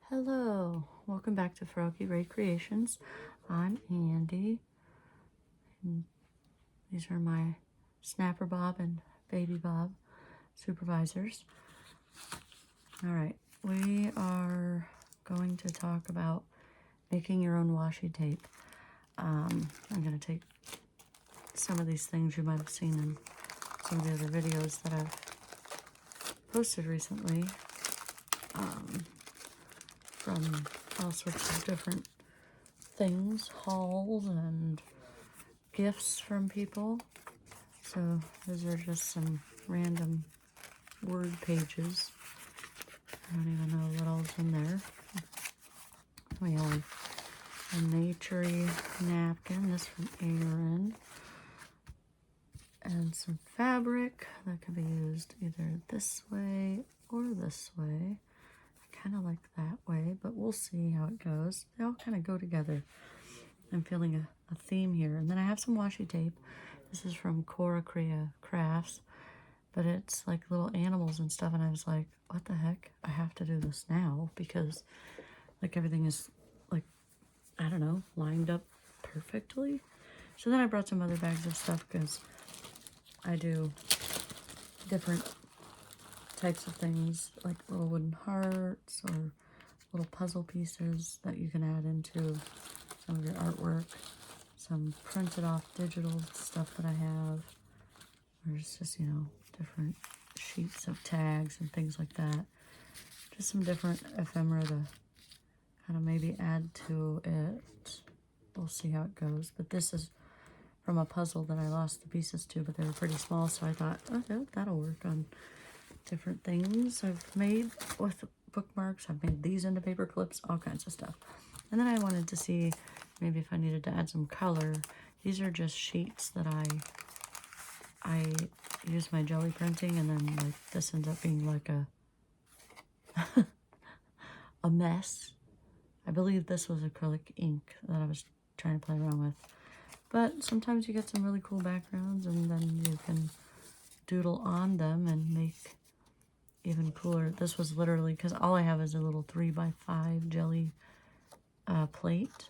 Hello, welcome back to Froggy Ray Creations. I'm Andy, and these are my Snapper Bob and Baby Bob supervisors. All right, we are going to talk about making your own washi tape. I'm going to take some of these things you might have seen in some of the other videos that I've posted recently. From all sorts of different things, hauls and gifts from people. So those are just some random word pages. I don't even know what all's in there. We have a naturey napkin, this from Aaron, and some fabric that can be used either this way or this way. Kind of like that way, but we'll see how it goes. They all kind of go together. I'm feeling a theme here. And then I have some washi tape. This is from Cora Crafts, but it's like little animals and stuff, and I was like, what the heck? I have to do this now because like everything is like, I don't know, lined up perfectly. So then I brought some other bags of stuff because I do different types of things, like little wooden hearts or little puzzle pieces that you can add into some of your artwork. Some printed off digital stuff that I have. There's just, different sheets of tags and things like that. Just some different ephemera to kind of maybe add to it. We'll see how it goes. But this is from a puzzle that I lost the pieces to, but they were pretty small, so I thought, oh, that'll work on different things I've made with bookmarks. I've made these into paper clips, all kinds of stuff. And then I wanted to see maybe if I needed to add some color. These are just sheets that I use my jelly printing, and then like this ends up being like a a mess. I believe this was acrylic ink that I was trying to play around with. But sometimes you get some really cool backgrounds, and then you can doodle on them and make even cooler. This was literally, because all I have is a little 3x5 jelly plate,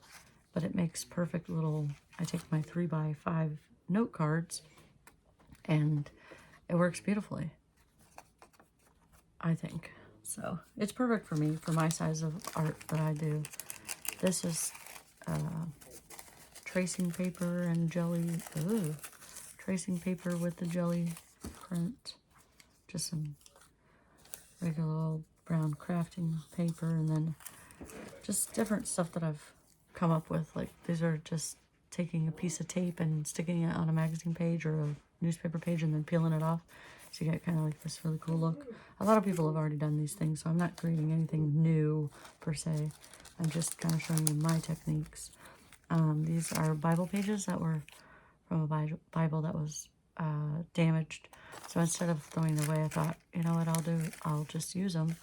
but it makes perfect little, I take my 3x5 note cards and it works beautifully, I think. So it's perfect for me, for my size of art that I do. This is tracing paper and jelly, tracing paper with the jelly print. Just some regular old brown crafting paper, and then just different stuff that I've come up with. Like these are just taking a piece of tape and sticking it on a magazine page or a newspaper page and then peeling it off, so you get kind of like this really cool look. A lot of people have already done these things, so I'm not creating anything new per se. I'm just kind of showing you my techniques. These are Bible pages that were from a Bible that was damaged. So instead of throwing it away, I thought, you know what I'll do? I'll just use them.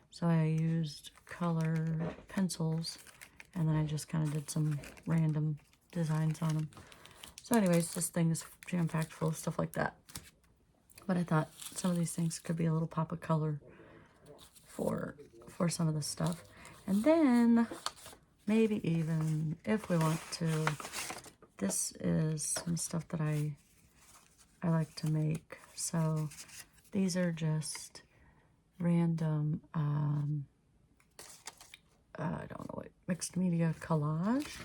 So I used colored pencils, and then I just kind of did some random designs on them. So anyways, this thing is jam-packed full of stuff like that. But I thought some of these things could be a little pop of color for some of the stuff. And then maybe even, if we want to, this is some stuff that I like to make. So these are just random, I don't know what, mixed media collage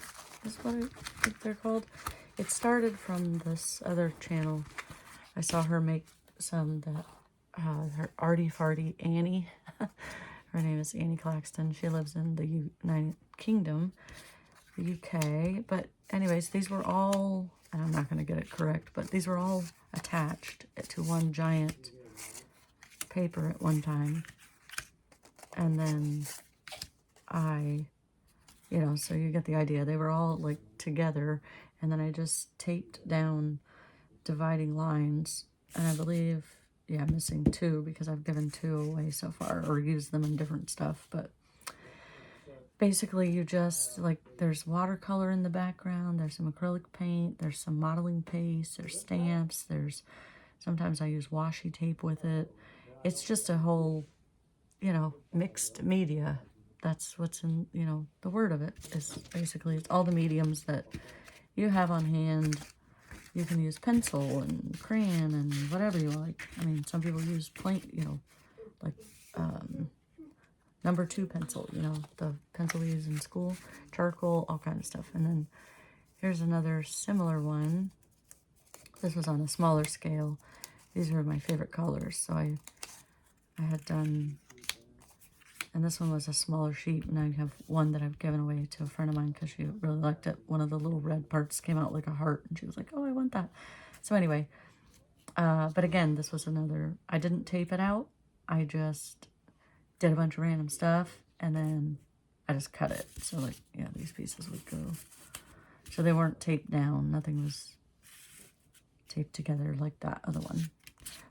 is what I think they're called. It started from this other channel. I saw her make some that, her Arty Farty Annie. Her name is Annie Claxton. She lives in the United Kingdom, the UK. But anyways, these were all, and I'm not going to get it correct, but these were all attached to one giant paper at one time. And then so you get the idea. They were all like together, and then I just taped down dividing lines. And I believe, yeah, I'm missing 2 because I've given 2 away so far or used them in different stuff. But basically you just, like, there's watercolor in the background, there's some acrylic paint, there's some modeling paste, there's stamps, sometimes I use washi tape with it. It's just a whole, mixed media that's what's in, you know, the word of it is basically it's all the mediums that you have on hand. You can use pencil and crayon and whatever you like. I mean, some people use plain, you know, like number 2 pencil, you know, the pencil we use in school, charcoal, all kinds of stuff. And then here's another similar one. This was on a smaller scale. These were my favorite colors, so I had done, and this one was a smaller sheet, and I have one that I've given away to a friend of mine because she really liked it. One of the little red parts came out like a heart, and she was like, oh, I want that. So anyway, but again, this was another, I didn't tape it out. I just did a bunch of random stuff, and then I just cut it. So like, yeah, these pieces would go. So they weren't taped down. Nothing was taped together like that other one.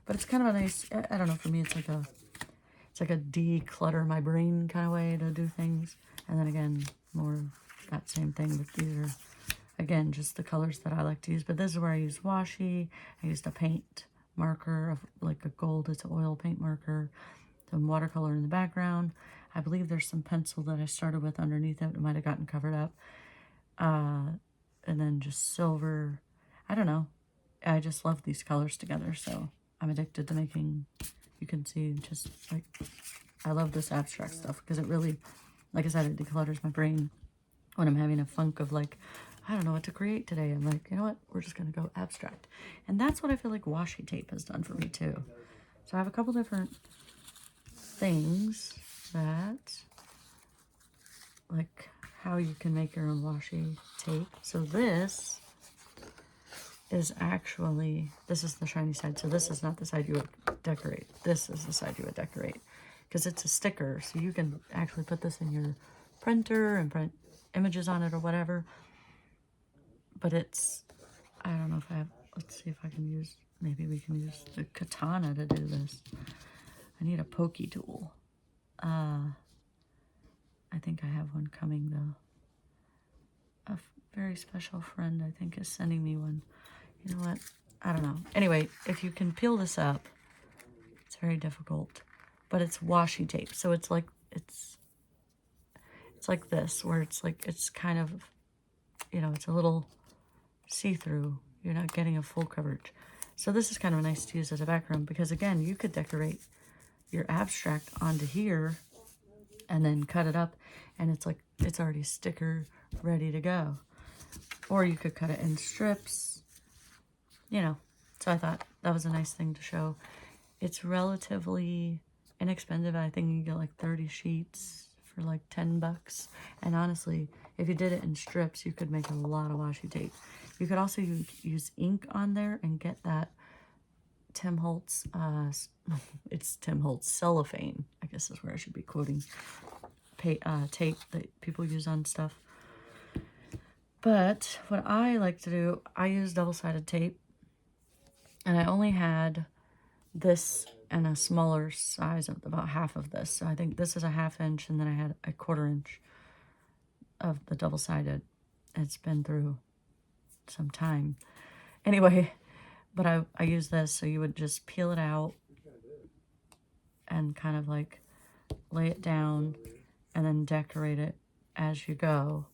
But it's kind of a nice, I don't know, for me it's like a declutter my brain kind of way to do things. And then again, more that same thing, but these are, again, just the colors that I like to use. But this is where I use washi. I used a paint marker of like a gold, it's an oil paint marker, some watercolor in the background. I believe there's some pencil that I started with underneath it. It might have gotten covered up. And then just silver. I don't know. I just love these colors together, so I'm addicted to making, you can see, just like, I love this abstract stuff because it really, like I said, it declutters my brain when I'm having a funk of like, I don't know what to create today. I'm like, you know what? We're just going to go abstract. And that's what I feel like washi tape has done for me too. So I have a couple different things that, like how you can make your own washi tape. So this is actually, this is the shiny side. So this is not the side you would decorate. This is the side you would decorate because it's a sticker. So you can actually put this in your printer and print images on it or whatever. But it's, I don't know if I have, let's see if I can use, maybe we can use the katana to do this. I need a pokey tool. I think I have one coming though. A very special friend, I think, is sending me one. You know what? I don't know. Anyway, if you can peel this up, it's very difficult, but it's washi tape. So it's like, it's like this, where it's like, it's kind of, you know, it's a little see-through. You're not getting a full coverage. So this is kind of nice to use as a background because again, you could decorate your abstract onto here and then cut it up and it's like, it's already sticker ready to go. Or you could cut it in strips, you know. So I thought that was a nice thing to show. It's relatively inexpensive. I think you get like 30 sheets for like 10 bucks. And honestly, if you did it in strips, you could make a lot of washi tape. You could also use ink on there and get that Tim Holtz, it's Tim Holtz cellophane, I guess is where I should be quoting, tape that people use on stuff. But what I like to do, I use double-sided tape, and I only had this and a smaller size of about half of this. So I think this is a 1/2 inch, and then I had a 1/4 inch of the double-sided. It's been through some time. Anyway, but I use this, so you would just peel it out and kind of like lay it down and then decorate it as you go.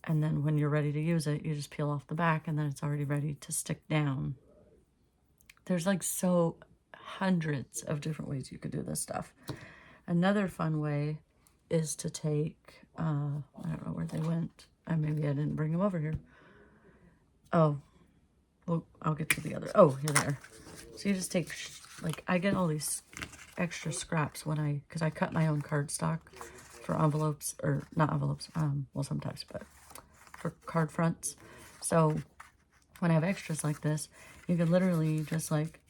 And then when you're ready to use it, you just peel off the back and then it's already ready to stick down. There's like hundreds of different ways you could do this stuff. Another fun way is to take, I don't know where they went. Maybe I didn't bring them over here. Oh, well, I'll get to the other. Oh, here they are. So you just take, like, I get all these extra scraps when because I cut my own cardstock for envelopes, or not envelopes, well, sometimes, but for card fronts. So when I have extras like this, you can literally just like,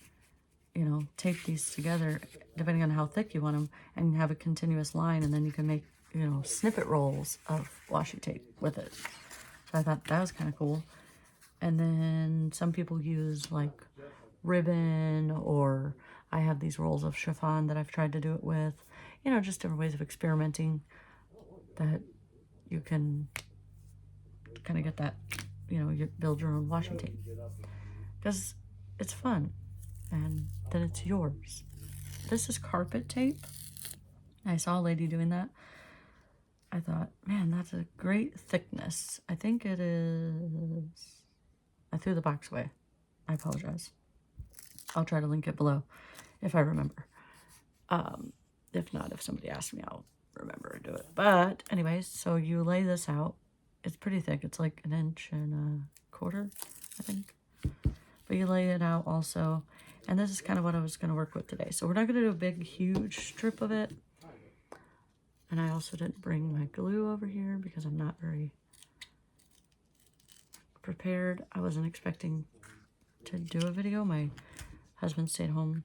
you know, tape these together depending on how thick you want them and have a continuous line, and then you can make, you know, snippet rolls of washi tape with it. So I thought that was kind of cool. And then some people use like ribbon, or I have these rolls of chiffon that I've tried to do it with, you know, just different ways of experimenting that you can kind of get that, you know, you build your own washi tape because it's fun and then it's yours. This is carpet tape, I saw a lady doing that. I thought, man, that's a great thickness. I think it is... I threw the box away. I apologize. I'll try to link it below if I remember. If not, if somebody asks me, I'll remember to do it. But anyways, so you lay this out. It's pretty thick. It's like 1.25 inches, I think. But you lay it out also. And this is kind of what I was going to work with today. So we're not going to do a big, huge strip of it. And I also didn't bring my glue over here because I'm not very prepared. I wasn't expecting to do a video. My husband stayed home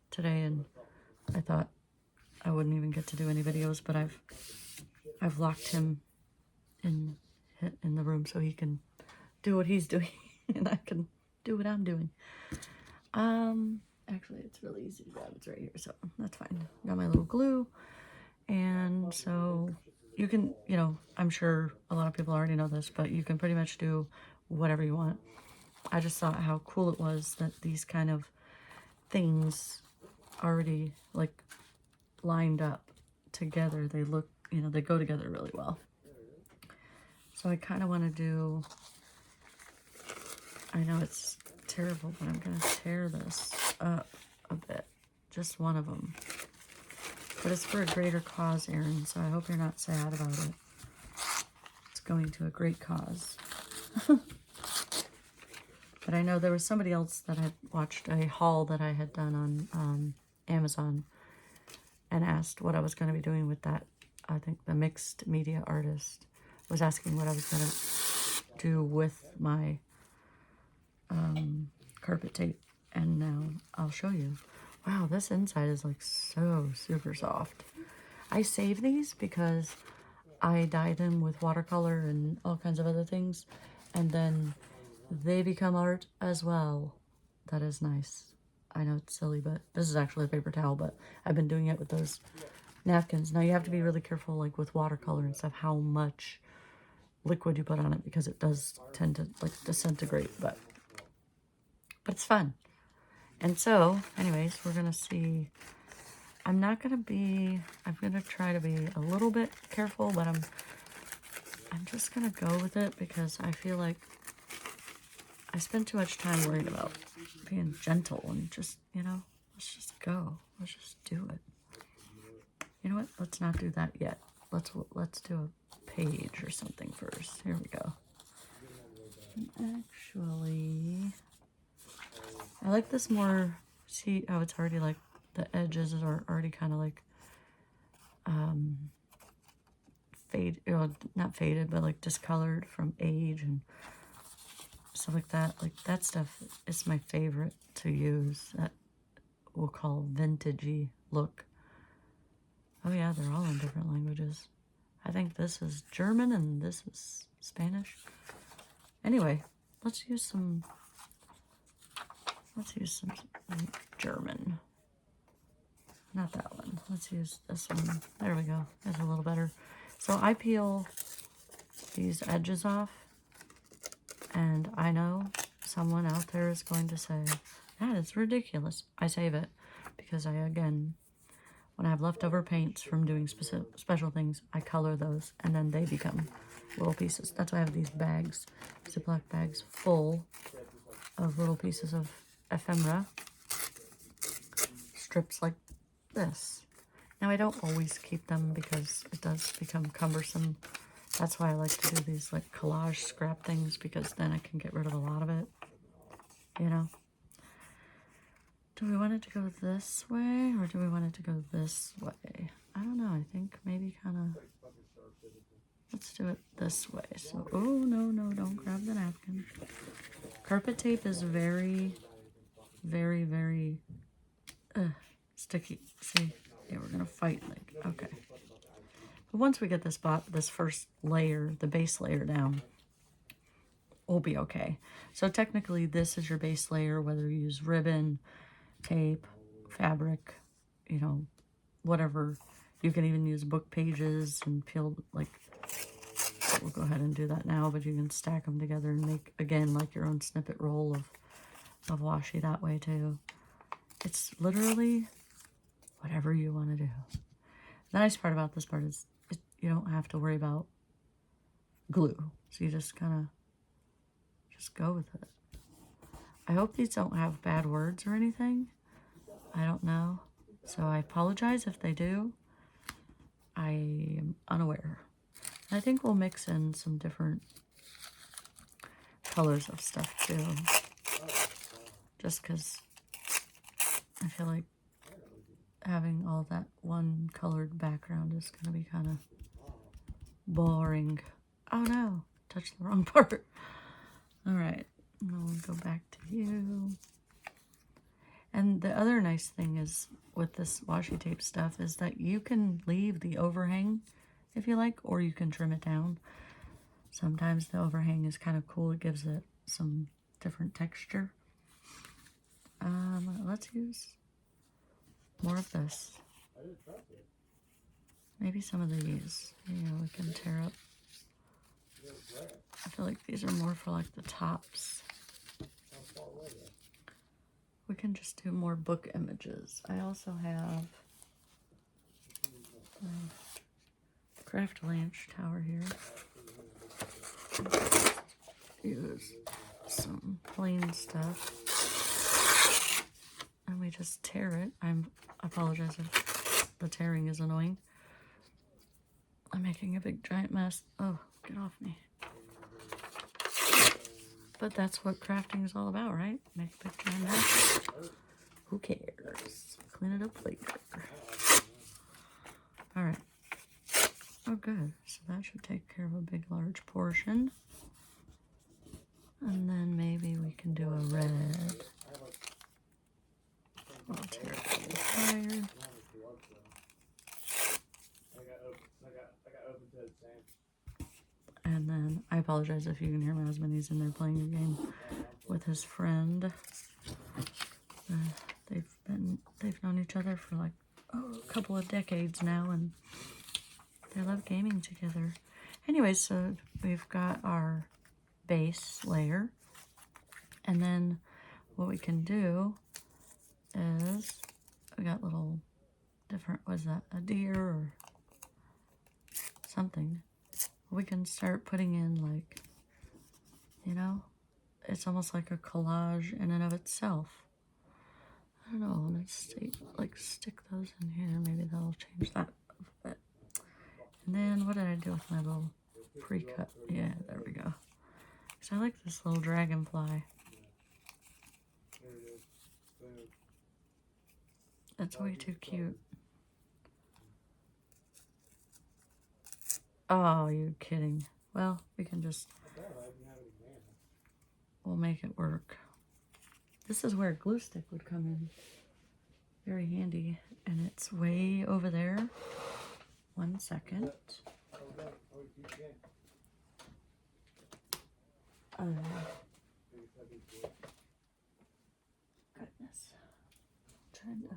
today and I thought I wouldn't even get to do any videos, but I've locked him in the room so he can do what he's doing and I can do what I'm doing. Actually, it's really easy to grab. It's right here, so that's fine. Got my little glue. And so you can, you know, I'm sure a lot of people already know this, but you can pretty much do whatever you want. I just thought how cool it was that these kind of things already like lined up together. They look, you know, they go together really well. So I kind of want to do, I know it's terrible, but I'm going to tear this up a bit. Just one of them. But it's for a greater cause, Erin, so I hope you're not sad about it. It's going to a great cause. But I know there was somebody else that had watched a haul that I had done on Amazon and asked what I was going to be doing with that. I think the mixed media artist was asking what I was going to do with my carpet tape. And now I'll show you. Wow, this inside is like so super soft. I save these because I dye them with watercolor and all kinds of other things. And then they become art as well. That is nice. I know it's silly, but this is actually a paper towel, but I've been doing it with those napkins. Now you have to be really careful, like with watercolor and stuff, how much liquid you put on it because it does tend to like disintegrate, but it's fun. And so, anyways, we're going to see, I'm going to try to be a little bit careful, but I'm just going to go with it because I feel like I spend too much time worried about being gentle and just, you know, let's just go. Let's just do it. You know what? Let's not do that yet. Let's do a page or something first. Here we go. And actually, I like this more. See how it's already like the edges are already kind of like fade, not faded, but like discolored from age and stuff like that. Like that stuff is my favorite to use. That we'll call vintagey look. Oh yeah, they're all in different languages. I think this is German and this is Spanish. Anyway, let's use some German. Not that one. Let's use this one. There we go. That's a little better. So I peel these edges off. And I know someone out there is going to say, that is ridiculous. I save it because again, when I have leftover paints from doing special things, I color those and then they become little pieces. That's why I have these bags, Ziploc bags full of little pieces of ephemera, strips like this. Now I don't always keep them because it does become cumbersome. That's why I like to do these like collage scrap things because then I can get rid of a lot of it, you know. Do we want it to go this way or do we want it to go this way? I don't know. I think maybe kind of, let's do it this way. So, oh, no, don't grab the napkin. Carpet tape is very, very, very sticky. See, yeah, we're going to fight. Like, okay. But once we get this first layer, the base layer down, we'll be okay. So technically, this is your base layer, whether you use ribbon, tape, fabric, you know, whatever. You can even use book pages and peel, like, we'll go ahead and do that now, but you can stack them together and make, again, like your own snippet roll of washi that way too. It's literally whatever you want to do. The nice part about this part is you don't have to worry about glue. So you just kind of just go with it. I hope these don't have bad words or anything. I don't know. So I apologize if they do. I am unaware. I think we'll mix in some different colors of stuff too. Just because I feel like having all that one colored background is going to be kind of boring. Oh no, touched the wrong part. All right, we'll go back to you. And the other nice thing is with this washi tape stuff is that you can leave the overhang if you like, or you can trim it down. Sometimes the overhang is kind of cool. It gives it some different texture. Let's use more of this. Maybe some of these. Yeah, we can tear up. I feel like these are more for like the tops. We can just do more book images. I also have craft lunch tower here. Use some plain stuff. And we just tear it. I apologize if the tearing is annoying. I'm making a big giant mess. Oh, get off me. But that's what crafting is all about, right? Make a big giant mess. Who cares? Clean it up later. All right. Oh, good. So that should take care of a big, large portion. And then maybe we can do a red. I'll tear it a little higher. And then I apologize if you can hear my husband. He's in there playing a game with his friend. They've known each other for like a couple of decades now, and they love gaming together. Anyway, so we've got our base layer, and then what we can do is we got little different, was that a deer or something? We can start putting in, like, you know, it's almost like a collage in and of itself. I don't know, let's see, like stick those in here, maybe that'll change that a bit. And then what did I do with my little pre-cut? Yeah, there we go. Because I like this little dragonfly. That's way too cute. Oh, you're kidding. Well, we can just, we'll make it work. This is where a glue stick would come in. Very handy. And it's way over there. 1 second. Goodness. I'm trying to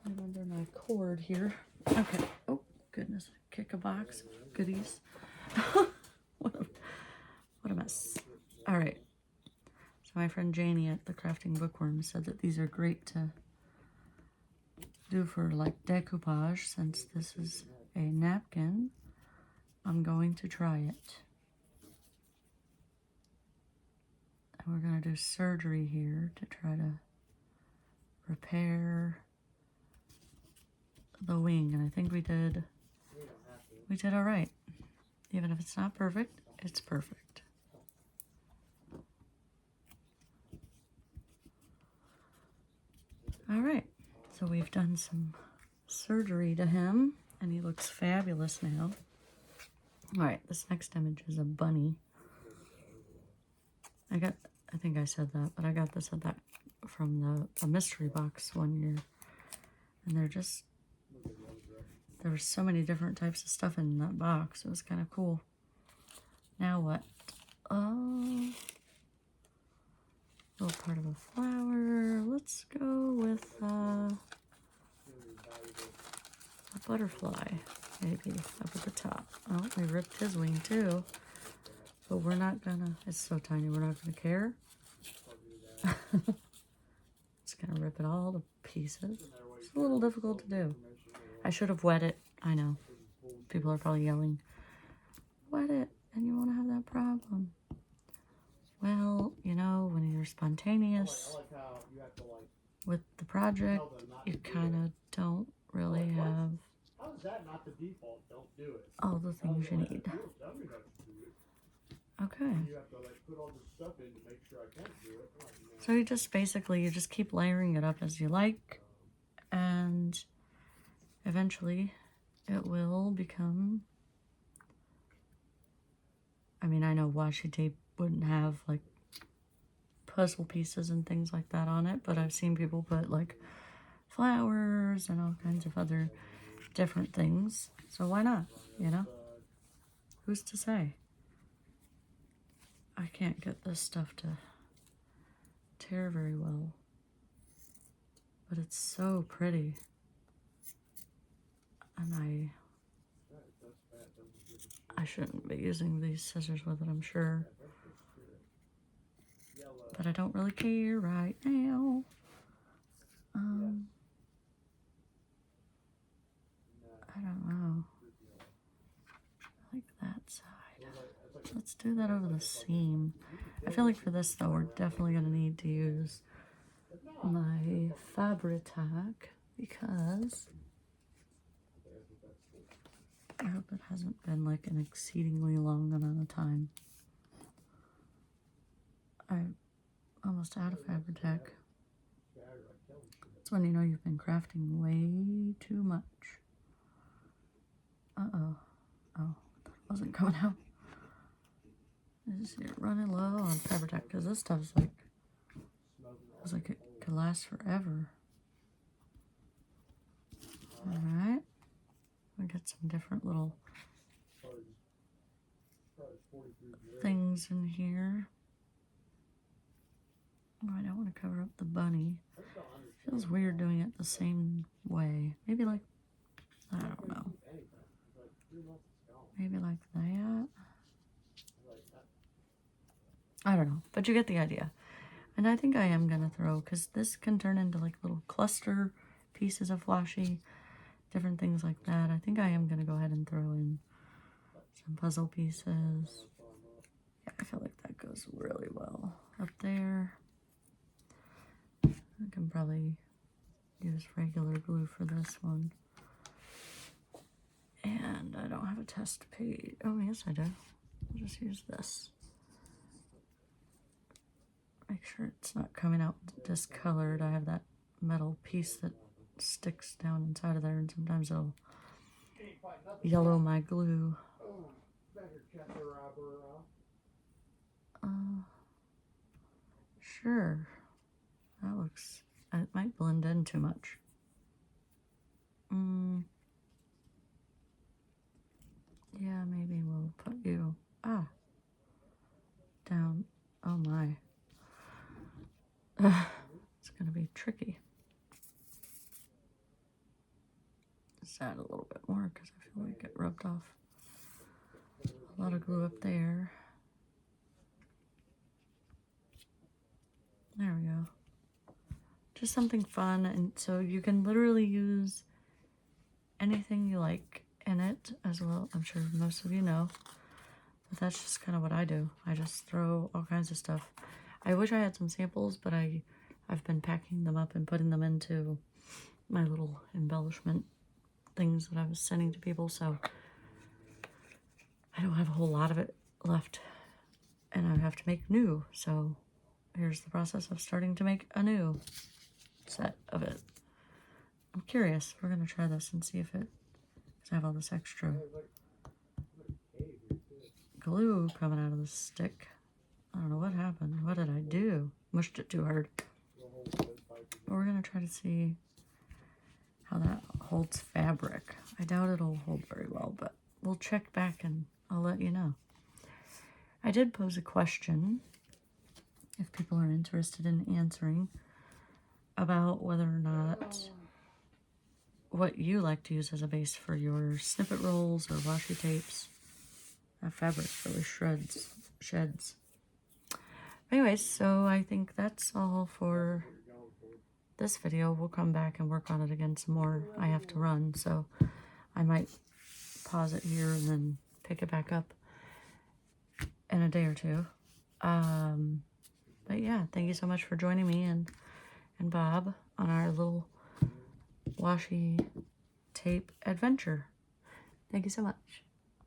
climb under my cord here. Okay. Oh, goodness. Kick a box. Goodies. What a mess. All right. So my friend Janie at the Crafting Bookworm said that these are great to do for like decoupage. Since this is a napkin, I'm going to try it. And we're going to do surgery here to try to repair the wing. And I think we did all right. Even if it's not perfect, it's perfect. All right, so we've done some surgery to him, and he looks fabulous now. All right, this next image is a bunny. I think I said that, but I got this at from the mystery box one year, and there were so many different types of stuff in that box. It was kind of cool. Now what? Oh, little part of a flower. Let's go with a butterfly, maybe, up at the top. Oh, we ripped his wing too. But we're not gonna, it's so tiny, we're not gonna care. Just gonna rip it all to pieces. It's a little difficult to do. I should have wet it. I know. People are probably yelling, wet it, and you won't have that problem. Well, you know, when you're spontaneous with the project, you kind of don't really have all the things you need. Okay. So you just basically, you just keep layering it up as you like, and eventually it will become, I mean, I know washi tape wouldn't have like puzzle pieces and things like that on it, but I've seen people put like flowers and all kinds of other different things. So why not, you know? Who's to say? I can't get this stuff to tear very well, but it's so pretty. And I shouldn't be using these scissors with it, I'm sure. But I don't really care right now. I don't know. I like that side. Let's do that over the seam. I feel like for this though, we're definitely going to need to use my Fabri-Tac because I hope it hasn't been like an exceedingly long amount of time. I'm almost out of Fabri-Tac. That's when you know you've been crafting way too much. Uh-oh. Oh, that wasn't coming out. Is it running low on Fabri-Tac? Because this stuff's like, feels like it could last forever. Alright. We'll get some different little things in here. Oh, I don't want to cover up the bunny. Feels weird doing it the same way. Maybe like, I don't know. Maybe like that. I don't know, but you get the idea. And I think I am going to throw, because this can turn into like little cluster pieces of washi, different things like that. I think I am going to go ahead and throw in some puzzle pieces. Yeah, I feel like that goes really well up there. I can probably use regular glue for this one. And I don't have a test page. Oh, yes, I do. I'll just use this. Make sure it's not coming out discolored. I have that metal piece that sticks down inside of there, and sometimes it'll yellow my glue. Sure. That looks, it might blend in too much. Yeah, maybe we'll put you, down. Oh my. It's gonna be tricky. Just add a little bit more because I feel like it rubbed off a lot of glue up there. There we go. Just something fun, and so you can literally use anything you like in it as well. I'm sure most of you know, but that's just kind of what I do. I just throw all kinds of stuff. I wish I had some samples, but I've been packing them up and putting them into my little embellishment things that I was sending to people, so I don't have a whole lot of it left, and I have to make new. So here's the process of starting to make a new set of it. I'm curious. We're gonna try this and see if it, because I have all this extra glue coming out of the stick. I don't know what happened. What did I do? Mushed it too hard. But we're gonna try to see how that holds fabric. I doubt it'll hold very well, but we'll check back and I'll let you know. I did pose a question, if people are interested in answering, about whether or not what you like to use as a base for your snippet rolls or washi tapes. That fabric really sheds. Anyways, so I think that's all for this video, we'll come back and work on it again some more. I have to run, so I might pause it here and then pick it back up in a day or two. But yeah, thank you so much for joining me and Bob on our little washi tape adventure. Thank you so much.